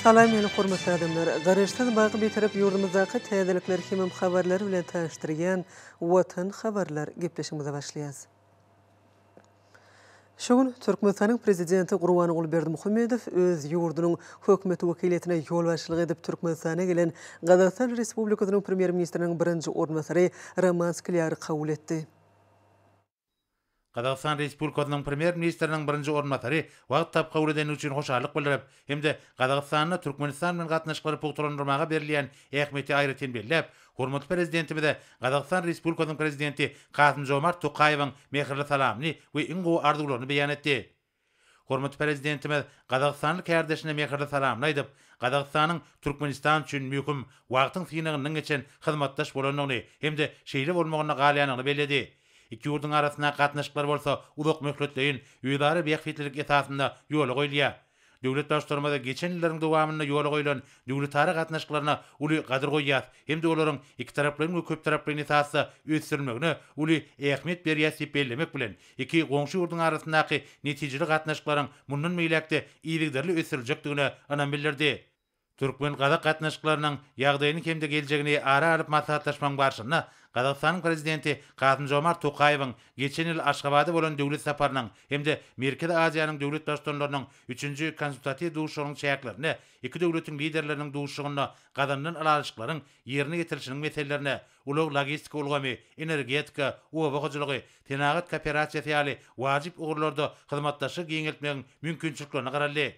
Salam meni hormatly adamlar. Garaşdan bagy beterip yurdumyzdaky täzelikler hemem habarlary bilen tanıştyrgan Watan habarlar gepleşigimize başlaýas. Şoň Türkmenistanyň prezidenti Gurbanuly Berdimuhammedow öz ýurdunyň hökümeti wekiliýetine ýol başçylyk edip Türkmenistana gelen Gazakistan Respublikasynyň premier ministriniň birinji ornmasary Roman Skляry kabul etdi. Qazaqstan Respublikasynyň premier ministriniň birinji ornmasary wagt tap kabul edeni üçin hoşarlyk bildirip, hemde Qazaqstanyň Türkmenistan bilen gatnaşyklary pugtlandyrmaga berilýän ähmiýeti aýryten belläp, hormatly prezidentimize Qazaqstan Respublikasynyň prezidenti Kasym-Jomart Tokaýewiň mehirli salamny we iň gowy arzularyny beýan etdi. Hormatly prezidentimiz Qazaqstanly kärdeşine mehirli salamny aýdyp, Qazaqstanyň Türkmenistan üçin möhüm wagtyň synygynyň geçen hyzmatdaş bolanyny hemde şeýle bolmagyny galýanyny bellädi. İki ýurduň arasynda gatnaşyklar bolsa, uzak möhletleýin ýylary beýiklik esasynda ýola goýulýar. Döwlet başlarymyza geçen ýyllaryň dowamynda ýola goýulan döwletara gatnaşyklaryna uly gadyr goýýar. Hemde olaryň iki taraplaryň we köp taraplaryň esasy ösdürmegine uly ähmiýet berýär diýip bellemek bilen iki goňşy ýurduň arasyndaky netijeli gatnaşyklaryň mundan meýlekde iýlikderli ösdüriljekdigine anan bildirdi. Türkmen Gazak gatnaşyklarynyň ýagdaýyny hemde geljegini ara alyp maslahatlaşmaň barşyna Qazaqstanyň prezidenti Kasym-Jomart Tokaýewiň geçen ýyl Aşgabatda bolan döwlet saparynyň hemde Merkezi Aziýanyň döwlet başçylarynyň 3-nji konsultativ duşugynyň çäklerini iki döwletiň liderleriniň duşugyna gazandan alaşyklaryň ýerine getirilişiniň meselelerine, ulug logistika ulgamy, energetika, owa goýjylygy, tenagat kooperatsiýasy ýaly wajyp ugurlarda hyzmatdaşyk giňeltmegiň mümkinçiliklerini garaldy.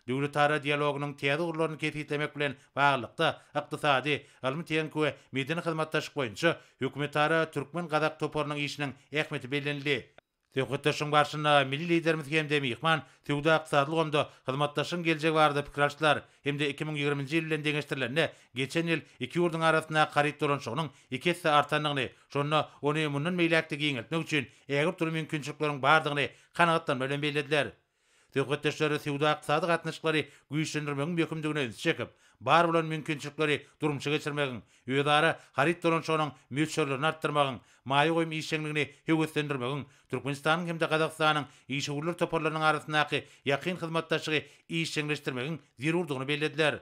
Döwletara dialogynyň täze urlaryny ketitlemek bilen baglykda ykdysady, almy-teknik we medeni hyzmatdaşyk boýunça hökümetara Türkmen Gazak toparynyň işiniň ähmiýeti bellenildi. Söhbetdeşiň barşyna milli liderimiz hemde mehman, töwda ykdysadylyk onda hyzmatdaşyň geljegi barada pikir alşdylar. Hemde 2020-nji ýyl bilen deňeşdirilende geçen ýyl iki ýurduň arasynda garyp dolanşygynyň iki hisse artanlygyny, şonda ony mundan meýlekde giňeltmek üçin ägir türlü mümkinçilikleriň bardygyny kanagatdan bilen bellädiler. Töwretdeşleri töwda ykdysady gatnaşyklary güýçlendirmegiň möhümdigine üns çekip, bar bolan mümkinçilikleri durumça geçirmegiň, ýödara garyp dolanşygynyň möçürlerini artdyrmagyň, maýy goýum işçiligini höwetlendirmegiň, Türkmenistanyň hemde Qazaqstanyň işçiler toparlarynyň arasyndaky ýakyn hyzmatdaşlygy işçileşdirmegiň zerurdygyny bellädiler.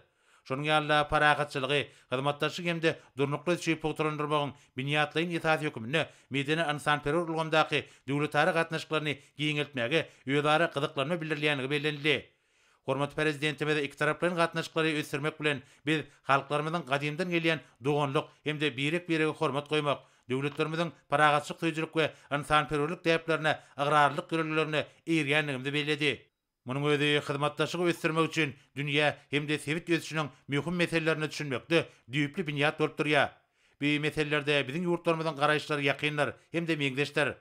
Şonuň ýaly paragatçylygy, hyzmatdaşlyk hemde durnukly çyp pugtlandyrmagyň biniýatlyň esas hökümine medeni ansanperwer ulgamdaky döwletara gatnaşyklaryny giňeltmäge ýödara gyzyklanma bildirilýänligi bellenildi. Hormatly prezidentimiz iki taraplaryň gatnaşyklary ösdürmek bilen biz halklarymyzyň gadymdan gelýän doganlyk hemde birek-birege hormat goýmak, döwletlerimiziň paragatçylyk tüýjülük we ansanperwerlik täplerine agrarlyk görellerini eýrýänligini belledi. Munyň özi hyzmatdaşygy ösdürmek üçin dünýä hemde sewit ösüşiniň möhüm meselelerini düşünmekde düýpli biniýat bolup durýar. Bu meselelerde biziň ýurtlarymyzyň garaýşlary ýakynlar hemde meňdeşler.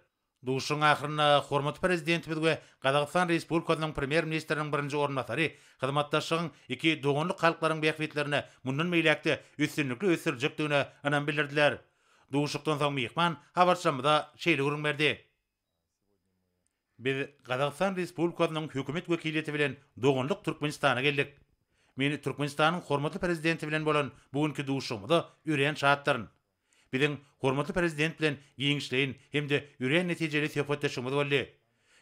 Duşuň ahyryna hormatly prezidentimiz we Qazaqstan Respublikasynyň premier ministriniň birinji ornmasary hyzmatdaşygyň iki doganlyk halklaryň beýikliklerine mundan meýlekde üstünlikli ösdüriljekdigine anan bildirdiler. Duşukdan soň mehman habarçamyza şeýle görüň berdi. Biz Qazaqstan Respublikasynyň hökümet wekiliýeti bilen doganlyk Türkmenistana geldik. Meni Türkmenistanyň hormatly prezidenti bilen bolan bugünkü duşugymyza üreýän şahatlaryn. Biziň hormatly prezident bilen giňişleýin hemde üreýän netijeli söhbetdeşigimiz boldy.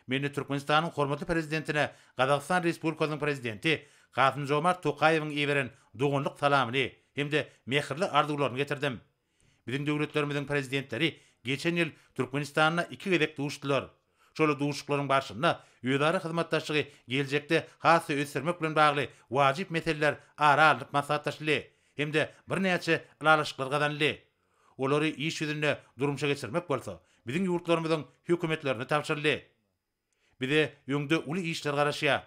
Meni Türkmenistanyň hormatly prezidentine Qazaqstan Respublikasynyň prezidenti Kasym-Jomart Tokaýewiň ýeberen doganlyk salamyny hemde mehirli arzularyny getirdim. Biziň döwletlerimiziň prezidentleri geçen ýyl Türkmenistana iki gezek duşdylar. Şol duşuklaryň başynda ýödara hyzmatdaşlygy geljekde hasy ösdürmek bilen bagly wajyp meseleler ara alyp maslahatlaşdy. Hemde bir näçe alaşyklar gazanly. Olary iş ýüzünde durumça geçirmek bolsa, biziň ýurtlarymyzyň hökümetlerini tapşyrly. Bize ýöňde uly işler garaşýar.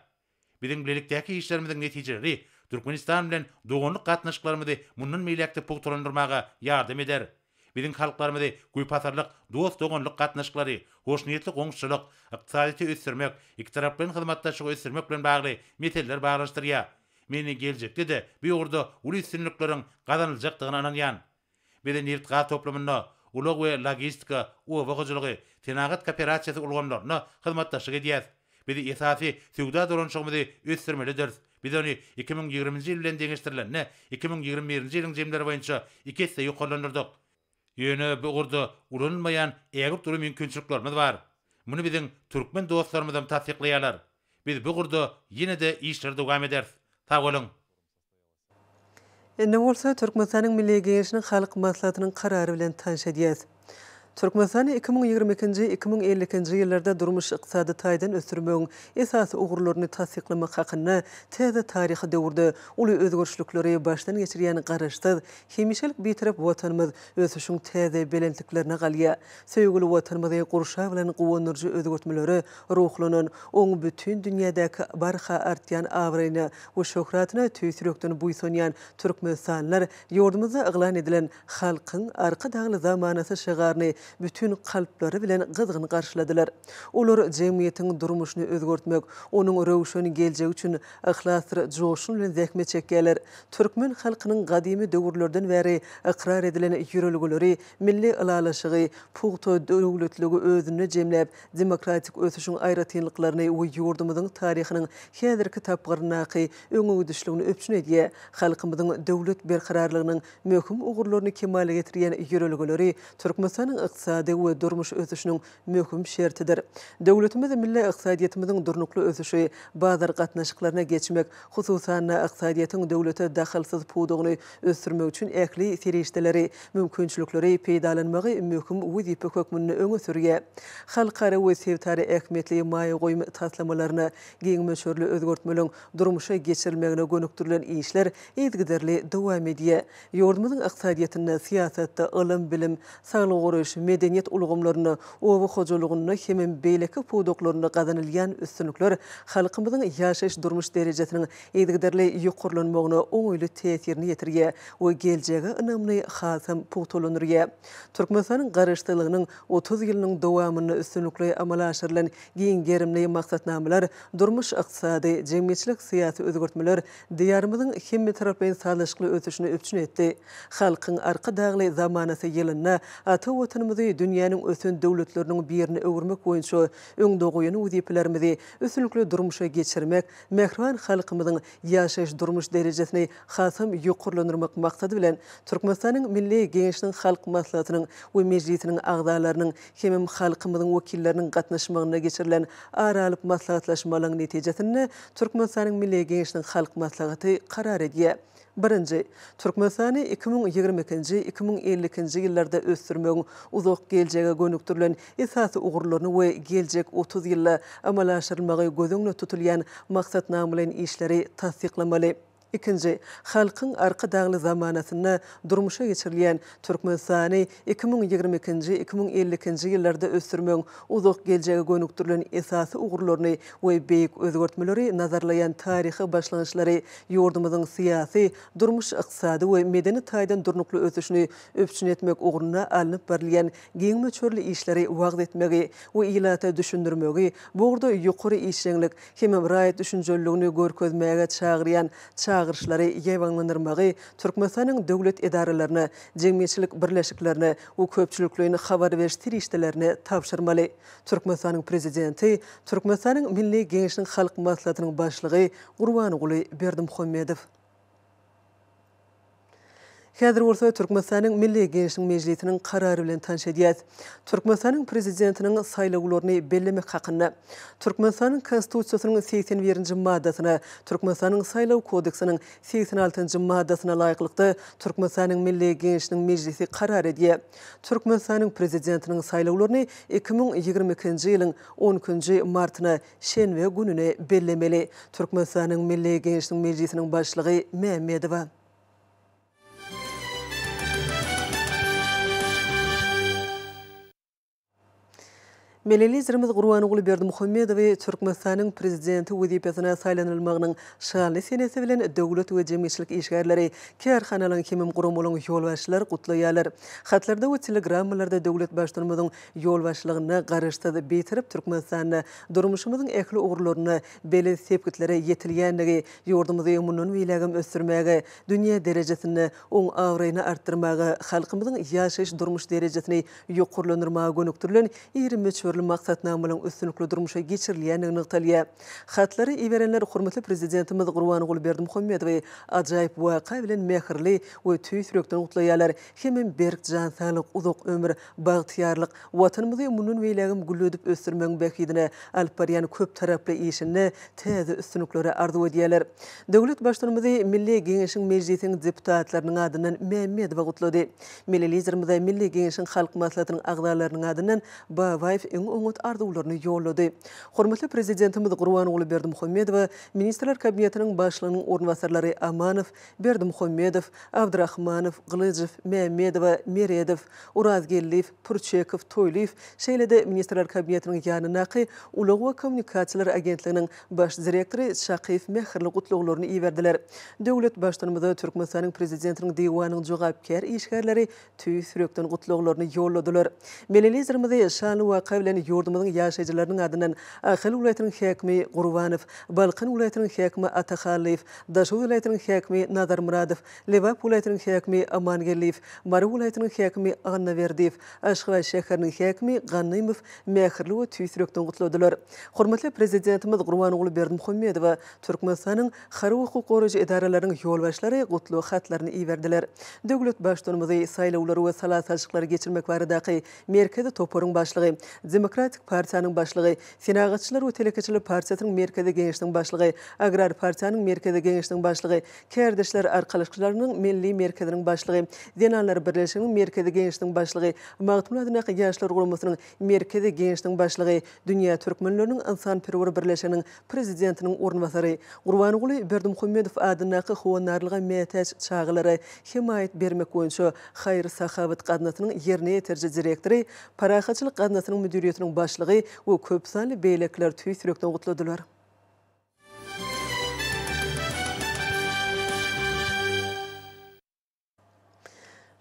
Biziň bilelikdäki işlerimiziň netijeleri Türkmenistan bilen doganlyk gatnaşyklarymyzy mundan meýlekde pugtlandyrmaga ýardam eder. Biziň halklarymyzy güýpatarlyk, dost doganlyk gatnaşyklary, hoşniýetli goňşylyk, ykdysaty ösdürmek, iki taraplaryň hyzmatdaşlygy ösdürmek bilen bagly meseleler baglaşdyrýar. Meni geljekde de bu ýurda uly üstünlikleriň gazanyljakdygyny ananýan. Biziň neft gaz toplamyna, ulug we logistika, owa goýjylygy, tenagat kooperatsiýasy ulgamlaryna hyzmatdaşlyk edýär. Bizi esasy töwda dolanşygymyzy ösdürmelidir. Biz onu 2020-nji ýyl bilen deňeşdirilende 2021-nji ýylyň jemleri boýunça iki hisse ýokarlandyrdyk. Ýöne bu gurda ulanmayan ägir türlü mümkinçiliklerimiz bar. Muny biziň türkmen dostlarymyz tasdiklaýarlar. Biz bu gurda ýene-de işleri dowam ederiz. Sag bolun. Ne bolsa Türkmenistan'ın Milli Geňeşiniň Halk Maslahatynyň karary bilen tanış edýäs. Türkmenistan 2022-2050 ýyllarda durmuş ykdysady taýdan ösürmegiň esasy ugurlaryny tasdiklamak hakynda täze taryhy döwürde uly özgörçlükleri başdan geçirýän garaşsyz hemişelik bitirip watanymyz ösüşiň täze belentliklerine galýa. Söýgüli watanymyzy gurşa bilen gowunurjy özgörtmeleri ruhlanan oň bütün dünýädäki barha artýan awryny we şöhratyna tüýsürekden buýsanýan türkmenistanlylar ýurdumyza yglan edilen halkyň arka dagly zamanasy şygaryny bütün kalpleri bilen gyzgyn garşyladylar. Olar jemgyýetiň durmuşyny özgörtmek, onuň röwşeni geljegi üçin ihlasly joşun bilen zähmet çekýärler. Türkmen halkynyň gadymy döwürlerden bäri ikrar edilen ýürelgileri, milli ylalaşygy, puhta döwletligi özüne jemläp, demokratik ösüşiň aýratynlyklaryny we ýurdumyzyň taryhynyň häzirki tapgyrynaky öňe düşligini öpçün edýär. Halkymyzyň döwlet berkararlygynyň möhüm ugurlaryny kemale getirýän ýürelgileri Türkmenistanyň iqtisadi we durmuş ösüşiniň möhüm şertidir. Döwletimiz milli iqtisadiýetimiziň durnukly ösüşi, bazar gatnaşyklaryna geçmek, hususan iqtisadiýetiň döwlete daxylsyz pudugyny ösürmek üçin ähli serişdeleri, mümkinçilikleri peýdalanmagy möhüm wezipe hökmüni öňe sürýär. Halkara we sevtary ähmiýetli maýa goýma taslamalaryna giňmeşörli özgörtmeliň durmuşa geçirilmegine gönüktirilen işler ýetgiderli dowam edýär. Ýurdumyzyň iqtisadiýetinde, siýasatda, ilim, bilim, saglyk goraýş, medeniýet ulgamlaryny, owa hojalygyny hem beýleki puduklaryny gazanylýan üstünlikler halkymyzyň ýaşaýyş durmuş derejesiniň ýetgiderli ýokurlanmagyna oňuýly täsirini ýetirýär we geljege ynamly hasam puhtalanyrýar. Türkmenistanyň garaşdylygynyň 30 ýylynyň dowamyny üstünlikle amala aşyrylan giň gerimli maksatnamalar, durmuş ykdysady, jemgyýetçilik syýasy özgörtmeler diýarymyzyň hem tarapyn salyşykly ösüşini öpçün etdi. Halkyň arka dagly zamanasy ýylyna ata watanymyzy dünýäniň ösün döwletleriniň birini öwürmek boýunça öňde goýan wezipelerimizi üstünlikle durmuşa geçirmek, mehriban halkymyzyň ýaşaýyş durmuş derejesini hasam ýokurlandyrmak maksady bilen Türkmenistanyň Milli Geňeşiniň Halk Maslahatynyň we mejlisiniň agdalarynyň hem halkymyzyň wekilleriniň gatnaşmagyna geçirilen aralyk maslahatlaşmalaryň netijesinde Türkmenistanyň Milli Geňeşiniň Halk Maslahaty karar edýär. Birinci, Türkmenistany 2022-2050 ýyllarda ösürmegiň uzak geljege gönüktirilen esasy ugurlaryny we geljek 30 ýylda amala aşyrylmagy gözüňde tutulýan maksatnamalyň işleri tasdiklamaly. İkinci, halkyň arka dagly zamanasyna durmuşa geçirilýän Türkmenistany 2022-2050 ýyllarda ösürmegiň uzak geljege gönüktirilen esasy ugurlaryny we beýik özgörtmeleri nazarlayan taryhy başlanýyşlary ýurdumyzyň syýasy, durmuş ykdysady we medeni taýdan durnukly ösüşini öpçün etmek ugruna alınıp berilýän giňmeçörli işleri wagt etmegi we ýylata düşündirmegi, bu urda ýokary işçilik hem raýat düşünjeligini görkezmäge çagyrýan çağırışları ýewaňlandyrmagy, Türkmenistanyň döwlet edaralaryna, jemgyýetçilik birleşiklerine we köpçüliklerine habar beriş tirişdelerini tapşyrmaly. Türkmenistanyň prezidenti, Türkmenistanyň Milli Geňeşiniň Halk Maslahatynyň başlygy Gurbanyguly Berdimuhammedow. Häzir bolsa Türkmenistanyň Milli Geňeşiniň Mejlisiniň karary bilen tanış edýäs. Türkmenistanyň prezidentiniň saýlawlaryny bellemek hakynda Türkmenistanyň konstitusiýasynyň 81-nji maddasyna, Türkmenistanyň saýlaw kodeksiniň 86-njy maddasyna laýyklykda Türkmenistanyň Milli Geňeşiniň Mejlisi karar edýär. Türkmenistanyň prezidentiniň saýlawlaryny 2022-nji ýylyň 10-njy martyna şenbe gününe bellemeli. Türkmenistanyň Milli Geňeşiniň Mejlisiniň başlygy Mämmedow. Melelizirimiz Gurbanyguly Berdimuhammedow Türkmenistanyň prezidenti wezipesine saýlanylmagynyň şanly senesi bilen döwlet we jemgyýetçilik işgärleri, kärhanalaryň hemem guramalaryň ýolbaşçylary gutlaýarlar. Hatlarda we telegrammalarda döwlet başlanmagyň ýolbaşçylygyna garaşdy bitirip Türkmenistanyň durmuşymyzyň ähli ugurlaryny bele sepkitlere ýetilýändigi, ýurdumyzy munun wilegim ösürmäge, dünýä derejesini oň awryny artdyrmaga, halkymyzyň ýaşaýyş durmuş derejesini ýokurlandyrmaga gönüktirilen 20 türlü maksatnamalyň üstünlikli durmuşa geçirilýändigini nykdalýar. Hatları iberenler hormatly prezidentimiz Gurbanuly Berdimuhammedowy ajaýyp waka bilen mehirli we tüýsürekden gutlaýarlar. Hemem berk jan sağlyk, uzak ömür, bagtyarlyk, watanymyzy munun weýlegim güllüdip ösdürmeň bekidine alyp barýan köp taraply işini täze üstünliklere arzu edýärler. Döwlet başlanymy Milli Geňeşiň Mejlisiň deputatlarynyň adyndan Mehmedow gutlady. Milli liderimiz Milli Geňeşiň halk maslahatynyň agdalarynyň adyndan Babaýew iň öňüt arzuwlaryny ýollady. Hormatly prezidentimiz Gurbanuly Berdimuhammedow Ministrler Kabinetiniň başlygynyň ornwasarlary Amanow, Berdimuhammedow, Abdurrahmanow, Gylyjew, Mehmedow, Meredow, Urazgelliw, Turçekow, Toýliw şeýle-de Ministrler Kabinetiniň ýanynaky Ulagy we Kommunikasiýalar Agentliginiň baş direktory Şakyf mehirli gutluglaryny iýerdiler. Döwlet başlanymy Türkmenistanyň prezidentiniň diwanynyň jogapkär işgärleri tüýsürekden gutluglaryny ýolladylar. Milli liderimiz şanly waka bilen ýurdumyzyň ýaşaýjylarynyň adyndan Ahal welaýatynyň häkimi Gurbanow, Balkyn welaýatynyň häkimi Atahalliýew, Daşy welaýatynyň häkimi Nazar Muradow, Lebap welaýatynyň häkimi Amangelliýew, Mary welaýatynyň häkimi Annaberdiýew, Aşgabat şäheriniň häkimi Gannymow mehirli we tüýsürekden gutladylar. Hormatly prezidentimiz Gurbanuly Berdimuhammedow Türkmenistanyň hary hukuk goraýjy edaralarynyň ýolbaşlary gutlug hatlaryny iýerdiler. Döwlet başlanymy saýlawlary we salatçyklary geçirmek baradaky merkezi toparyň başlygy, Demokratik Partiýanyň başlygy, Senagatçylar we Telekeçiler Partiýasynyň merkezi geňeşiniň başlygy, Agrar Partiýanyň merkezi geňeşiniň başlygy, Kerdeşler arkalyşçylarynyň milli merkeziniň başlygy, Zenanlar birleşiginiň merkezi geňeşiniň başlygy, Magtymly adynaky ýaşlar guramasynyň merkezi geňeşiniň başlygy, Dünýä türkmenleriniň insanperwer birleşiginiň prezidentiniň ornwasary, Gurbanuly Berdimuhammedow adynaky howanarlyga mätäç çağılary himayet bermek boýunça Haýry Sahabat gadnasynyň ýerine ýetirji direktory, Parahaçylyk gadnasynyň müdiriýetiniň başlygy we köp sanly beýlekler tüýsürekden gutladylar.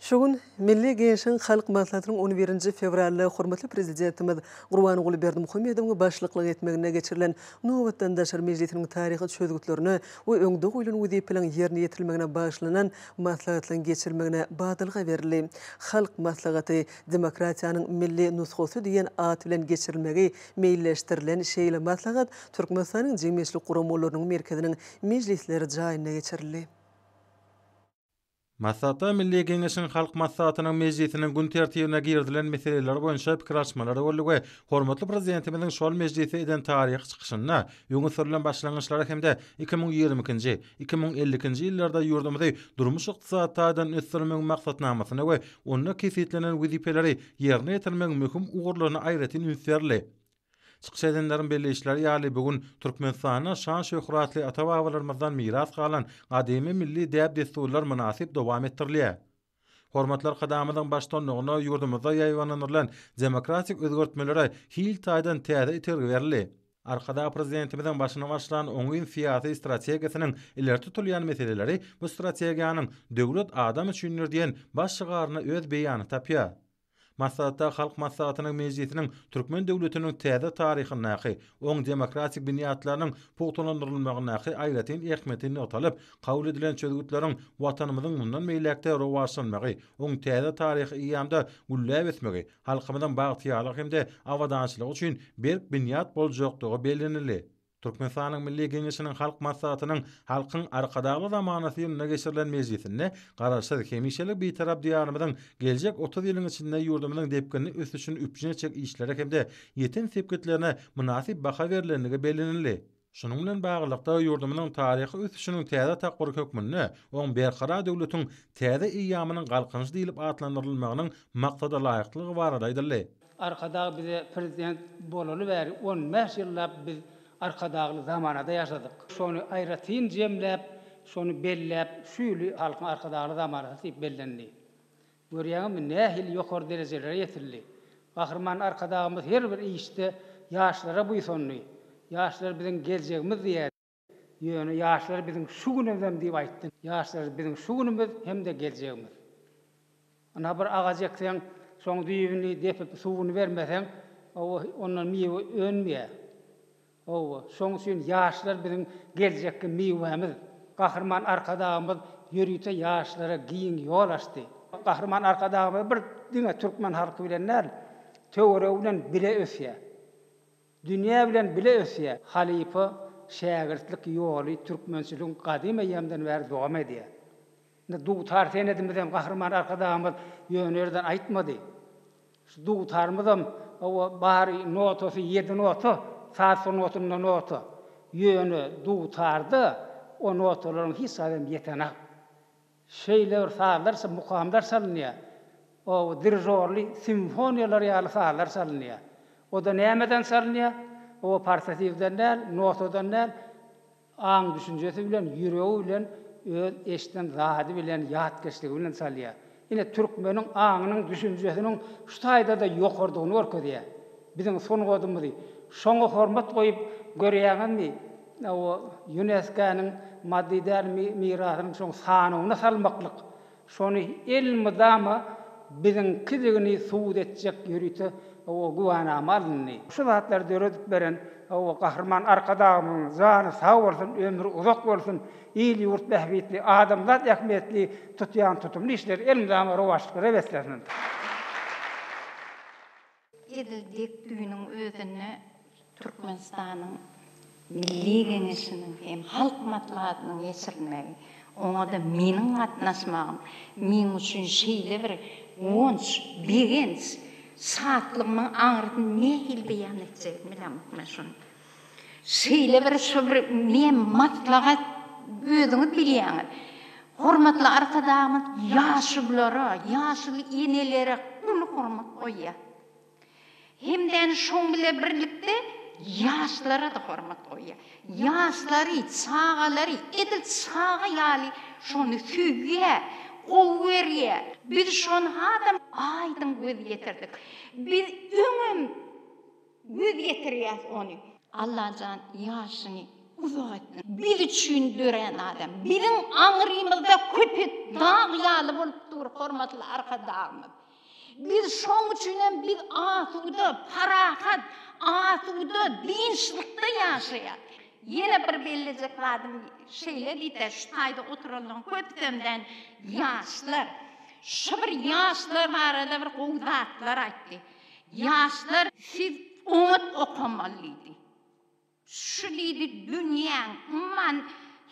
Şogun Milli Geňeşiň halk maslahatynyň 11-nji fevralda hormatly prezidentimiz Gurbanuly Berdimuhammedowyň başlyklyk etmegine geçirilen Nowatdandaşlar Mejlisiniň taryhy çözgütlerini we öňde goýulan wezipeleň ýerine ýetirilmegine başlanan maslahatlaryň geçirilmegine badylga berildi. Halk maslahaty demokratiýanyň milli nusxasy diýen at bilen geçirilmegi meýilleşdirilen şeýle maslahat Türkmenistanyň jemgyýetçilik guramalarynyň merkeziniň mejlisleri jaýyna geçirildi. Maslahatda Milli Geňeşiň halk maslahatynyň mejlisiniň gün tertibine girdilen meseleler boýunça pikir alşmalary boldy we hormatly prezidentimiziň şol mejlisi eden taryh çykyşyna ýöňe sürülen başlangyçlara hemde 2022-nji, 2050-nji ýyllarda ýurdumyzy durmuş ykdysadydan ösdürmek maksatnamasyna we onda kesetlenen wezipeleri ýerine ýetirmek möhüm ugurlaryny aýratyn ünsärli. Çykyş edenleriň belleşleri ýaly bugün Türkmenistana şan şöhratly ata-babalarymyzdan miras galan gadymy milli däp desturlar münasip dowam etdirilýär. Hormatlar kadamynyň başdanlygyna ýurdumyzda ýaýwanlanan demokratik özgertmelere hil taýdan täze itergi berildi. Arkada prezidentimiziň başyna başlanan oňyn siýasy strategiýasynyň ileri tutulýan meseleleri bu strategiýanyň döwlet adam üçin diýen baş şygaryny öz beýany tapýar. Maslahatda halk maslahatynyň mejlisiniň Türkmen döwletiniň täze taryhyny, oň demokratik biniatlarynyň pugtlandyrylmagyny aýratyn ähmetini atalyp, kabul edilen çözgütleriň watanymyzyň mundan meýlekde rowaşlanmagy, oň täze taryhy ýamda gülläp etmegi, halkymyzyň bagtyarlyk hemde awadançylygy üçin berk biniat boljakdygy bellenildi. Türkmenistanyň Milli Geňeşiniň halk maslahatynyň halkyň arkadagly zamanasy ýylyna geçirilen mejlisinde garaşsyz hemişelik bitarap diýarymyzyň geljek 30 ýylyň içinde ýurdumyzyň depkini ösüşini üpjinçek işlere hemde ýeten sepketlerine münasip baha berilenligi bellenildi. Şunun bilen baglykda ýurdumyzyň taryhy ösüşiniň täze takbyr hökmünde oň berkara döwletiň täze ýamynyň galkynç diýilip atlandyrylmagynyň maksada laýyklygy barada aýdyldy. Arkada bize prezident bolaly bäri 15 ýyllap biz arkadagly zamanada ýaşadyk. Şonu aýratyn jemläp, şonu belläp, şüýli halkyň arkadagly zamanada diýip bellendi. Görýäňmi nähil ýokary derejelere ýetirildi. Gahrman arkadagymyz her bir işde ýaşlara buýsonly. Ýaşlar biziň geljegimiz diýär. Ýöne ýaşlar biziň şu günümizden diýip aýtdy. Ýaşlar biziň şu günümüz hemde geljegimiz. Ana bir agaç ekseň, şoň düýbini depip suwuny bermeseň, ondan meýe önmeýär. Şoň üçin ýaşlar biziň geljekki meýwemiz. Gahrman arkadagymyz ýörüýte ýaşlara giň ýol açdy. Gahrman arkadagymyz bir diňe türkmen halky bilenler töwere bilen bile ösýär. Dünya bilen bile ösye halife şägirtlik ýoly türkmençiligiň gadymy ýamdan bäri dowam edýär. Dugutar senedimizden kahraman arkadaşımız yönerden aýtmady. Şu dugutarmyzam o bari notosu 7 notu, saat son notunun notu. Yönü dugutardy, o notalaryň hiçbir ýetenek. Şeýler sağlarsa mukamlar salınýar. O dirijorly simfoniyalar ýaly sağlar salınýar. O da nämeden salınýar? O partasivden näl, notadan näl, aň düşünjesi bilen, ýüregi bilen, öz eşden zady bilen, ýatkeşligi bilen salýar. Ine türkmeniň aňynyň düşünjesiniň şu taýda da ýokardygyny görkezýär. Biziň son godumyzy şoňa hormat goýup görýänmi? O UNESCO-nyň maddi däl mirasynyň şoň sanyny salmaklyk. Şonu ilmi-dama biziň kidigini suwd etjek ýürüte o guwanama alındy. Şu zatlar döredip beren o kahraman arkadaşymyň jany sag bolsun, ömrü uzak bolsun, ýyl ýurt bähbitli, adamzat ähmiýetli tutýan tutumly işler ilmi-dama rowaşlygy beslenýär. Edildik düýüniň özüni Türkmenistanyň Milli Geňeşiniň hem halk matbuatynyň geçirilmegi, oňa da meniň gatnaşmagym, men üçin şeýle bir wonç, begenç, saatlygyň aňyrdyň nähil beýan etjek bilen şonu. Şeýle bir şu bir men matlaga özüňiz bilýäňiz. Hormatly arkadaşymyz, ýaşylara, ýaşly ineleri ulu hormat goýýar. Hemden şoň bilen birlikde ýaşlara da hormat goýýar. Ýaşlary, çağalary, edil çağa ýaly şonu süýýär, owerýär. Biz şonu adam aýdyn göz ýetirdik. Biz öňüm göz ýetirýär onu. Allah jan ýaşyny uzak etsin. Biz üçin dören adam. Biziň aňrymyzda köpet dağ ýaly bolup dur, hormatly arkadaşymyz. Biz şoň üçin biz asuda, parahat, asuda, dinçlikde ýaşaýar. Yine bir bellecek adım şeýle diýdi, şu taýda oturulan köptemden ýaşlar. Şu bir ýaşlar barada bir gowdatlar aýtdy. Ýaşlar siz umut okamalydy. Şu diýdi dünýäň man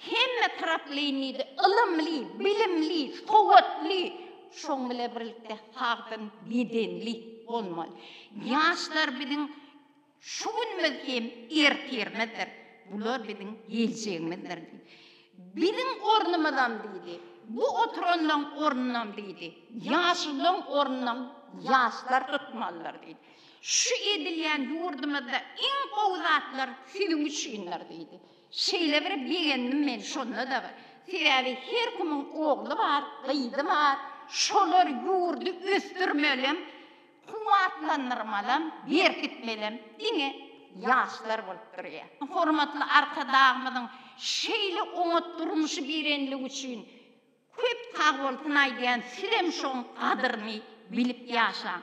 hemme taraplyny, ilmli, bilimli, sowatly, şoň bilen birlikde hagdan bedenli bolmaly. Ýaşlar biziň şu günimiz hem ertirmedir. Bular biziň geljegimizdir. Biziň ornumyzdan diýdi. Bu oturanlaryň ornundan diýdi. Ýaşlyň ornundan ýaşlar tutmalylar diýdi. Şu edilýän ýurdumyzda iň gowzatlar siziň üçinler diýdi. Şeýle bir bilendim men şonu da bar. Sebäbi her kimiň ogly bar, gyzy bar. Şolar ýurdu östürmelem, kuwatlandyrmalym, berkitmelem diňe ýaşlar bolup durýar. Hormatly arkadaşymyň şeýle oňat durmuşy berenligi üçin köp tag bolsun aýdýan sirem şoň gadyrmy bilip ýaşa.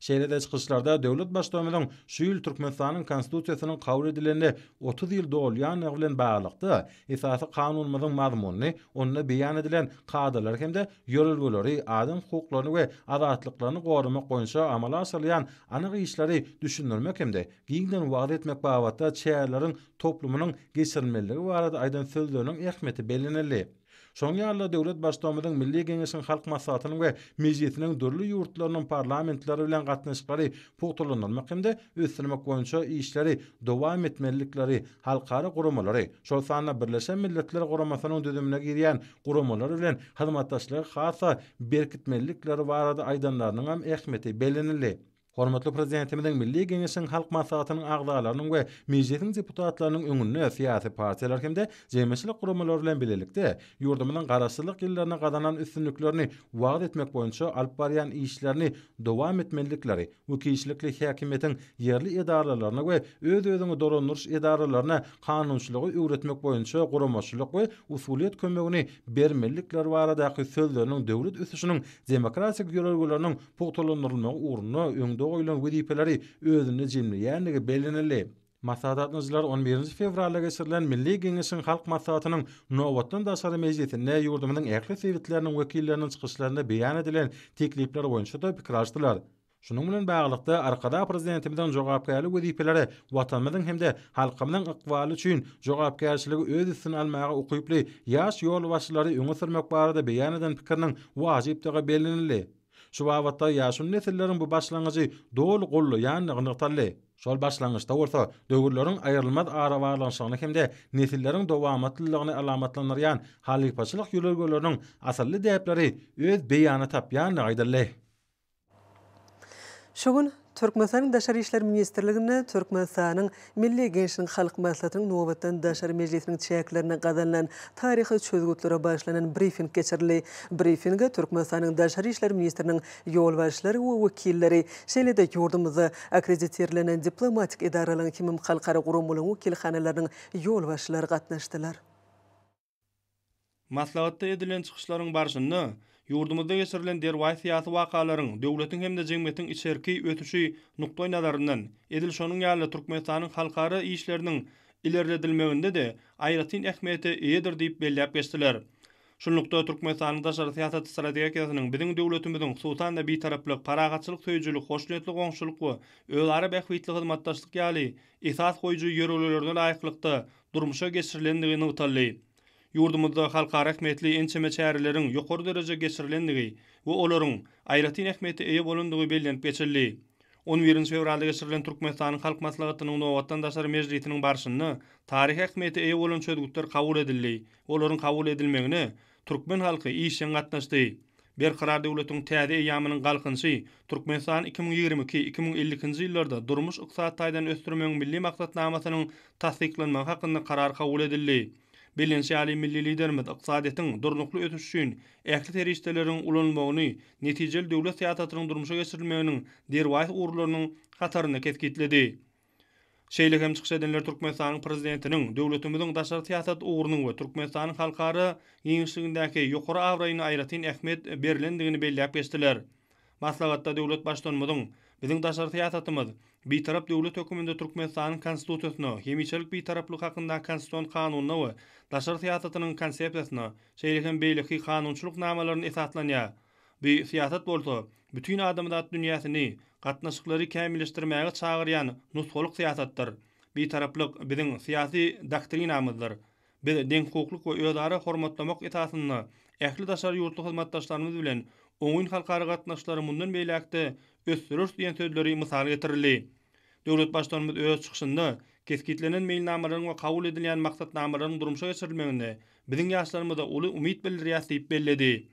Şeýlede çykyşlarda döwlet başçymyzyň şu ýyl Türkmenistanyň konstitusiýasynyň kabul edilenine 30 ýyl dolýan bilen baglykda esasy kanunymyzyň mazmuny, onda beýan edilen kadalar hemde ýörelgeleri, adam hukuklaryny we azatlyklaryny gorumak boýunça amala asyrlayan anyk işleri düşündirmek hemde giňden wagt etmek babatda çäýerleriň toplumynyň geçirilmeligi barada aýdan sözleriniň ähmiýeti belleneli. Şoň ýaly döwlet başçymyzyň Milli Geňeşiň halk maslahatynyň we mejlisiniň dörli ýurtlarynyň parlamentleri bilen gatnaşyklary pugtulanyp hemde ösdürmek boýunça işleri dowam etmelikleri halkara guramalary, şol sanyna Birleşen Milletler Guramasynyň düzümine girýän guramalar bilen hyzmatdaşlygy hasa berkitmelikleri barada aýdanlarynyň hem ähmiýeti belleneli. Hormatly prezidentimiziň Milli Geňeşiň halk maslahatynyň agdalarynyň we mejlisiň deputatlarynyň öňünde syýasy partiýalar hemde jemgyýetçilik guramalar bilen bilelikde ýurdumynyň garaşsylyk ýyllaryna gadanan üstünliklerini wagt etmek boýunça alyp barýan işlerini dowam etmelikleri, wekilçilikli häkimetiň ýerli edaralaryna we öz-özüňi dorandyryş edaralaryna kanunçylygy öwretmek boýunça guramaçylyk we usuliýet kömegini bermelikleri baradaky sözleriniň döwlet üsüşiniň demokratik ýörelgeleriniň pugtulandyrylmagy uğruna doýulan wezipeleri özüne jemleýänligi belleneli. Maslahatçylar 11 fevralda geçirilen Milli Geňeşiň halk maslahatynyň nowatdan daşary mejlisinde ýurdumynyň ähli sebitleriniň wekilleriniň çykyşlarynda beýan edilen teklipler boýunça da pikir açdylar. Şunun bilen baglykda arkada prezidentimizden jogapkärlik wezipeleri watanymyzyň hemde halkymyzyň ykbaly üçin jogapkärçiligi öz üstüne almagy ukyply ýaş ýol başlary öňe sürmek barada beýan eden pikiriniň wajypdygy bellenildi. Şu wagtda ýaşun nesilleriň bu başlangyjy dol gollu ýani gynyktaly. Şol başlangyçda bolsa döwürleriň aýrylmaz ara baglanşygyny hemde nesilleriň dowamatlyllygyny alamatlandyrýan halipaçylyk ýölergeleriniň asylly däpleri öz beýany tapýany aýdyldy. Şogun Türkmenistanyň Daşary işler ministrligine Türkmenistanyň Milli Gençlik Halk Maslahatynyň nowatdan Daşary mejlisiniň çäklerine gazanlan taryhy çözgütlere başlanan briefing geçirildi. Briefingde Türkmenistanyň Daşary işler ministriniň ýolbaşçylary we wekilleri, şeýle-de ýurdumyzda akkrediterlenen diplomatik idaralaryň kimim halkara gurumlaryň wekilhanalarynyň ýolbaşçylary gatnaşdylar. Maslahatda edilen çykyşlaryň barşyny ýurdumyzda geçirilen derwaý syýasy wakalaryň döwletiň hemde jemgyýetiň içerki ötüşi nukdaý nazaryndan edil şonuň ýaly Türkmenistanyň halkara işleriniň ilerledilmeginde de aýratyn ähmiýeti eýedir diýip belläp geçdiler. Şunlukda Türkmenistanyň daşary syýasat strategiýasynyň biziň döwletimiziň hususan da bitaraplyk, paragatçylyk, söýjülik, hoşnutlyk, oňşulyk we özara bähwitli hyzmatdaşlyk ýaly esas goýjy ýörelerine laýyklykda durmuşa geçirilendigini utaldy. Ýurdumyzda halkara ähmiýetli ençeme çäreleriň ýokary derejede geçirilendigi we olaryň aýratyn ähmiýeti eýe bolandygy bellenip geçildi. 11 fevralda geçirilen Türkmenistanyň halk maslahatynyň nowatdan daşary mejlisiniň barşyny taryhy ähmiýeti eýe bolan çözgütler kabul edildi. Olaryň kabul edilmegine türkmen halky işen gatnaşdy. Berkarar döwletiň täze eýamynyň galkynçy Türkmenistan 2022-2052 ýyllarda durmuş ykdysat taýdan ösdürmegiň milli maksatnamasynyň tasdiklenmegi hakynda karar kabul edildi. Bilinçli milli liderimiz ykdysadyň durnukly ötüşi üçin ähli terişdeleriň ulanmagyny, netijeli döwlet syýasatynyň durmuşa geçirilmeginiň derwaý urlarynyň hataryny ketkitledi. Şeýle hem çykyş edenler Türkmenistanyň prezidentiniň döwletimiziň daşary syýasat ugurunyň we Türkmenistanyň halkara ýeňişligindäki ýokary awraýyna aýratyn ähmiýet berilendigini belläp geçdiler. Maslahatda döwlet başdanmyzyň biziň daşary syýasatymyz bitarap döwlet höküminde Türkmenistanyň konstitusiýasyna, hemiçelik bitaraplyk hakynda konstitusiýon kanunyna we daşary syýasatynyň konsepsiýasyna, şeýle hem beýleki kanunçylyk namalaryny esaslanýar. Bu syýasat bolsa, bütün adamzat dünýäsini gatnaşyklary kämilleşdirmäge çagyrýan nusgalyk syýasatdyr. Bitaraplyk biziň syýasy doktrinamyzdyr. Biz deň hukuk we özara hormatlamak esasyny ähli daşary ýurtly hyzmatdaşlarymyz bilen oňun halkara gatnaşyklary mundan beýlekde ösdürür diýen sözleri mysal getirildi. Döwlet başdanmyz öz çykyşynda keskitlenen meýilnamalaryň we kabul edilýän maksatnamalaryň durmuşa geçirilmeginde biziň ýaşlarymyza uly umyt bildirýär diýip belledi.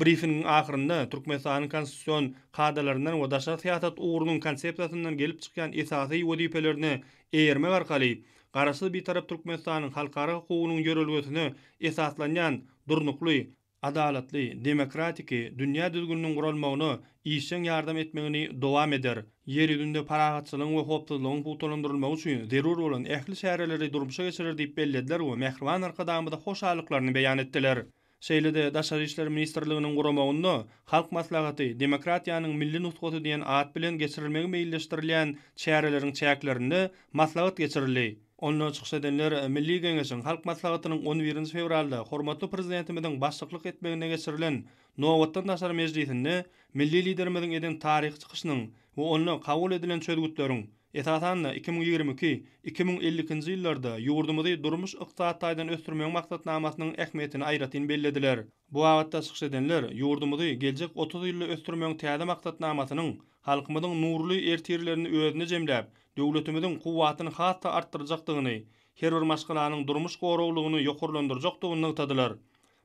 Briefingiň ahyrynda Türkmenistanyň konstitusiýon kadalaryndan we daşary syýasat ugurunyň konsepsiýasyndan gelip çykýan esasy wezipelerini eýermek arkaly garaşy bir tarap Türkmenistanyň halkara hukugynyň ýörelgesine esaslanýan durnukly, adalatly, demokratik dünýä düzgünlüğünün gurulmagyna işen ýardam etmegini dowam eder. Yer ýüzünde paragatçylygyň we hopsuzlygyň putulandyrylmagy üçin zerur bolan ähli şäherleri durmuşa geçirir diýip bellediler we mehriban arkadamyda hoşallyklaryny beýan etdiler. Şeýle-de Daşary işler ministrliginiň guramagyna halk maslahaty, demokratiýanyň milli nusgaty diýen ad bilen geçirilmegi meýilleşdirilýän çäreleriň çäklerinde maslahat geçirildi. Ondan çykyş edenler Milli Geňeşiň halk maslahatynyň 11 fevralda hormatly prezidentimiziň başçylyk etmegine geçirilen nowatdan daşary mejlisinde milli liderimiziň eden taryhy çykyşynyň we onu kabul edilen çözgütleriň esasan 2022-2052 ýyllarda ýurdumyzy durmuş ykdysat taýdan ösdürmek maksatnamasynyň ähmiýetini aýratyn bellediler. Bu wagtda çykyş edenler ýurdumyzy geljek 30 ýyl ösdürmegiň täze maksatnamasynyň halkymyzyň nurly ertirlerini özüne jemläp, döwletimiziň kuwwatyny hatda artdyrjakdygyny, her bir maşgalanyň durmuş goruglygyny ýokurlandyrjakdygyny ýytadylar.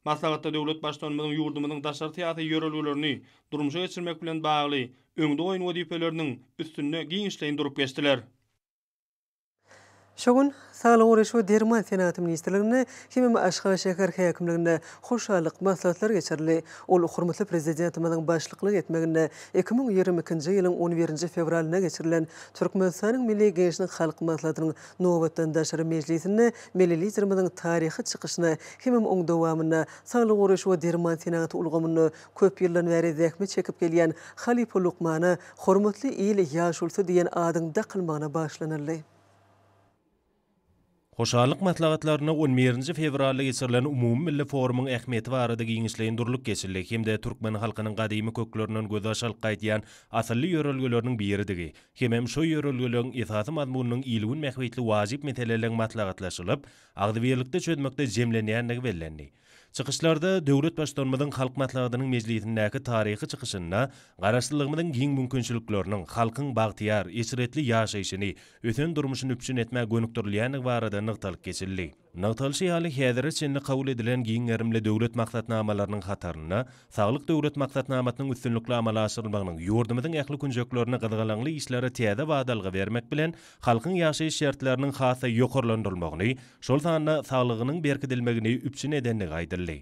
Maslahatda döwlet başdanmyzyň ýurdumyzyň daşary syýasy ýörelgelerini durmuşa geçirmek bilen bagly öňde goýun wezipeleriniň üstünde giňişleýin durup geçdiler. Şogun Sağlyk Uğraşy we Derman Senaty ministrligine hemem Aşgabat şäher häkimligine hoşallyk maslahatlar geçirildi. Ol hormatly prezidentimiziň başçylyk etmeginde 2022-nji ýylyň 11 fevralyna geçirilen Türkmenistanyň Milli Geňeşlik Halk Maslahatynyň nowatdan daşary mejlisinde milli liderimiziň taryhy çykyşyna hemem oň dowamyna Sağlyk Uğraşy we Derman Senaty ulgamyny köp ýyllar bäri zähmet çekip gelýän Halipa Lukmana hormatly il ýaşulsa diýen adyň da kılmagyna başlanyldy. Hoşarlyk maslahatlaryna 11-nji fevralda geçirilen umumy milli forumyň ähmiýeti barada giňişleýin durluk geçirildi. Hemde türkmen halkynyň gadymy köklerinden göz açalyp gaýtýan asylly ýörelgeleriniň biridi. Hemem şo ýörelgeleriň esasy mazmunynyň ilgin mähwetli wajyp meseleleriň maslahatlaşylyp, agdybirlikde çözmekde jemlenýändigi bellendi. Çıkışlarda döwlet başdanmadan halk maslahatynyň mejlisindäki taryhy çıkışyna garaşdyrlygymyň giň mümkinçiliklerini, halkyň bagtyar, eşretli ýaşaýyşyny, öten durmuşyny üpçün etmäge gönükdirilýändigi barada nyktalyk geçirildi. Nyktalyşy ýaly häzir içinde kabul edilen giň erimli döwlet maksatnamalarynyň hataryna, saglyk döwlet maksatnamasynyň üstünlikli amala aşyrylmagynyň ýurdumyzyň ähli künjeklerini gyzgalaňly işlere täze badalgy bermek bilen halkyň ýaşaýyş şertleriniň hasa ýokarlandyrylmagyny, şol sanyna saglygynyň berkidilmegini üpçün edenligi aýdyldy.